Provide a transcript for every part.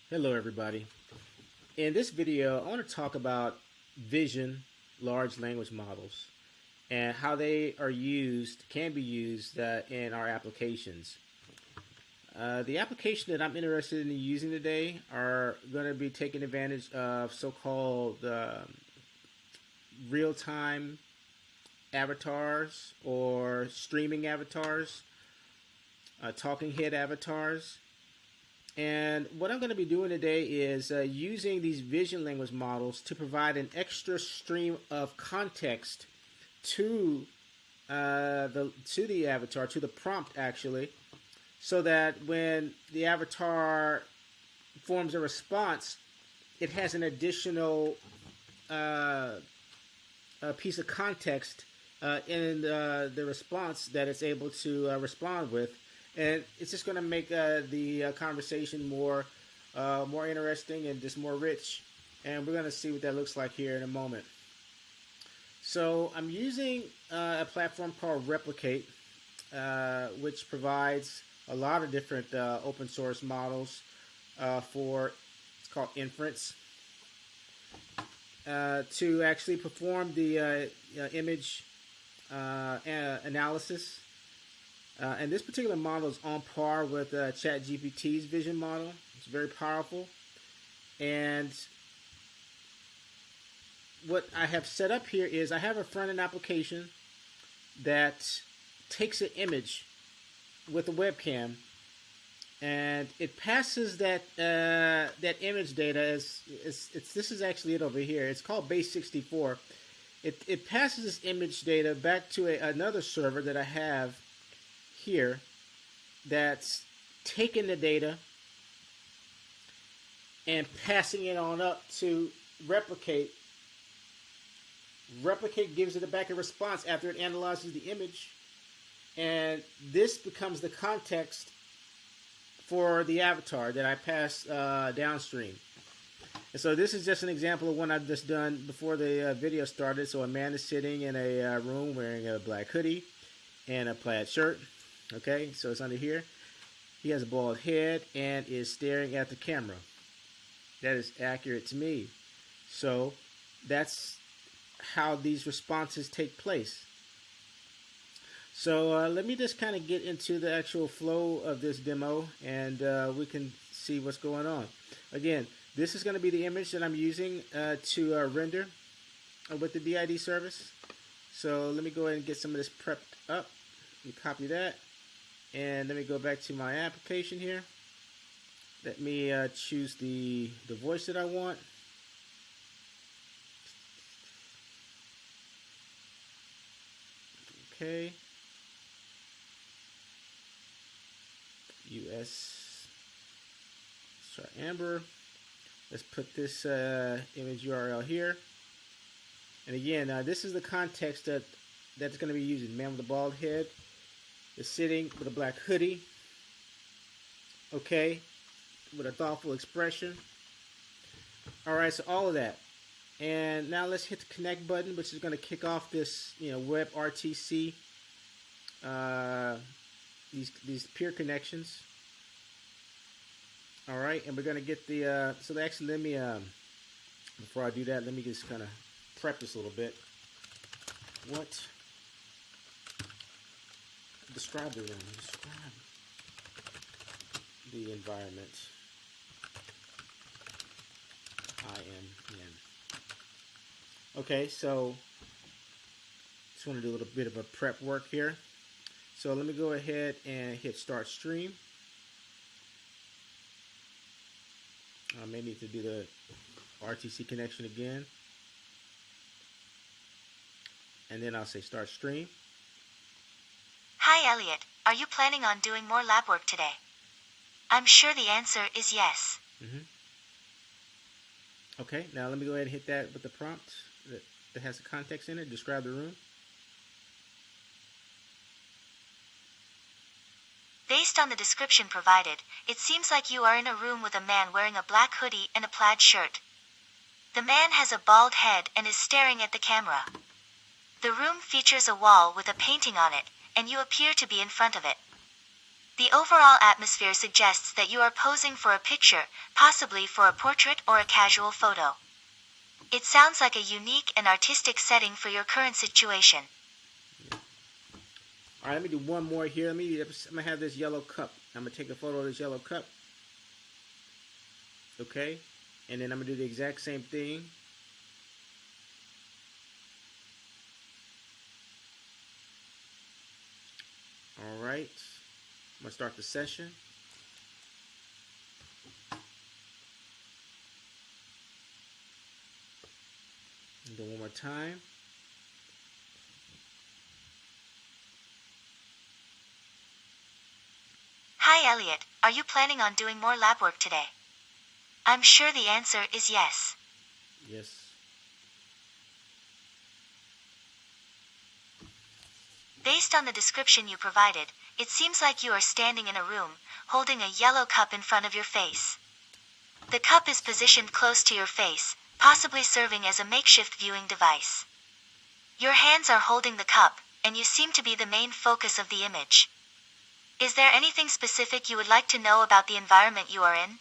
Hello everybody. In this video, I want to talk about vision large language models and how they are used, can be used in our applications. The application that I'm interested in using today are going to be taking advantage of so-called real-time avatars or streaming avatars, talking head avatars. And what I'm going to be doing today is using these vision language models to provide an extra stream of context to the avatar, to the prompt actually, so that when the avatar forms a response, it has an additional piece of context in the response that it's able to respond with, and it's just going to make the conversation more interesting and just more rich. And we're going to see what that looks like here in a moment. So I'm using a platform called Replicate, which provides a lot of different open source models for, it's called inference, to actually perform the image analysis. And this particular model is on par with ChatGPT's vision model. It's very powerful. And what I have set up here is I have a front-end application that takes an image with a webcam, and it passes that image data this is actually it over here. It's called Base64. It passes this image data back to another server that I have here that's taking the data and passing it on up to Replicate. Replicate gives it back a response after it analyzes the image, and this becomes the context for the avatar that I pass downstream. And so this is just an example of one I've just done before the video started. So a man is sitting in a room wearing a black hoodie and a plaid shirt. Okay, so it's under here. He has a bald head and is staring at the camera. That is accurate to me. So that's how these responses take place. So let me just kind of get into the actual flow of this demo, and we can see what's going on. Again, this is going to be the image that I'm using to render with the D-iID service. So let me go ahead and get some of this prepped up. Let me copy that. And let me go back to my application here. Let me choose the voice that I want. Okay. US. Start Amber. Let's put this image URL here. And again, this is the context that's going to be used. Man with a bald head is sitting with a black hoodie, okay, with a thoughtful expression. All right, so all of that. And now let's hit the connect button, which is going to kick off this, web RTC, these peer connections. All right, and we're going to get the, so actually let me, before I do that, let me just kind of prep this a little bit. Describe the room. Describe the environment. I am in. Okay, so just want to do a little bit of a prep work here. So let me go ahead and hit start stream. I may need to do the RTC connection again. And then I'll say start stream. Hi Elliot, are you planning on doing more lab work today? I'm sure the answer is yes. Okay, now let me go ahead and hit that with the prompt that has the context in it. Describe the room. Based on the description provided, it seems like you are in a room with a man wearing a black hoodie and a plaid shirt. The man has a bald head and is staring at the camera. The room features a wall with a painting on it, and you appear to be in front of it. The overall atmosphere suggests that you are posing for a picture, possibly for a portrait or a casual photo. It sounds like a unique and artistic setting for your current situation. All right, let me do one more here. I'm gonna have this yellow cup. I'm gonna take a photo of this yellow cup. Okay, and then I'm gonna do the exact same thing. All right, I'm gonna start the session. Do it one more time. Hi Elliot, are you planning on doing more lab work today? I'm sure the answer is yes. Yes. Based on the description you provided, it seems like you are standing in a room, holding a yellow cup in front of your face. The cup is positioned close to your face, possibly serving as a makeshift viewing device. Your hands are holding the cup, and you seem to be the main focus of the image. Is there anything specific you would like to know about the environment you are in?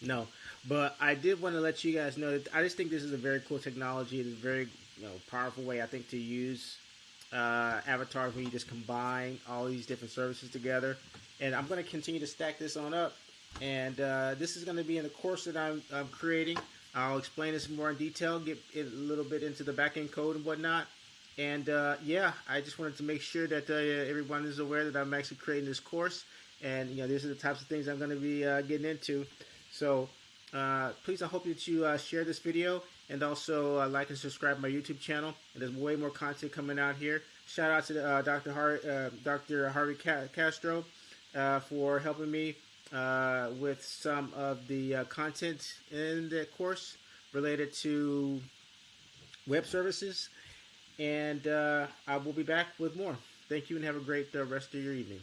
No, but I did want to let you guys know that I just think this is a very cool technology. It's a very powerful way, I think, to use avatars when you just combine all these different services together. And I'm going to continue to stack this on up. And this is going to be in the course that I'm creating. I'll explain this more in detail, get a little bit into the back-end code and whatnot. And yeah, I just wanted to make sure that everyone is aware that I'm actually creating this course. And these are the types of things I'm going to be getting into. So please, I hope that you share this video and also like and subscribe to my YouTube channel. And there's way more content coming out here. Shout out to Dr. Harvey Castro for helping me with some of the content in the course related to web services. And I will be back with more. Thank you and have a great rest of your evening.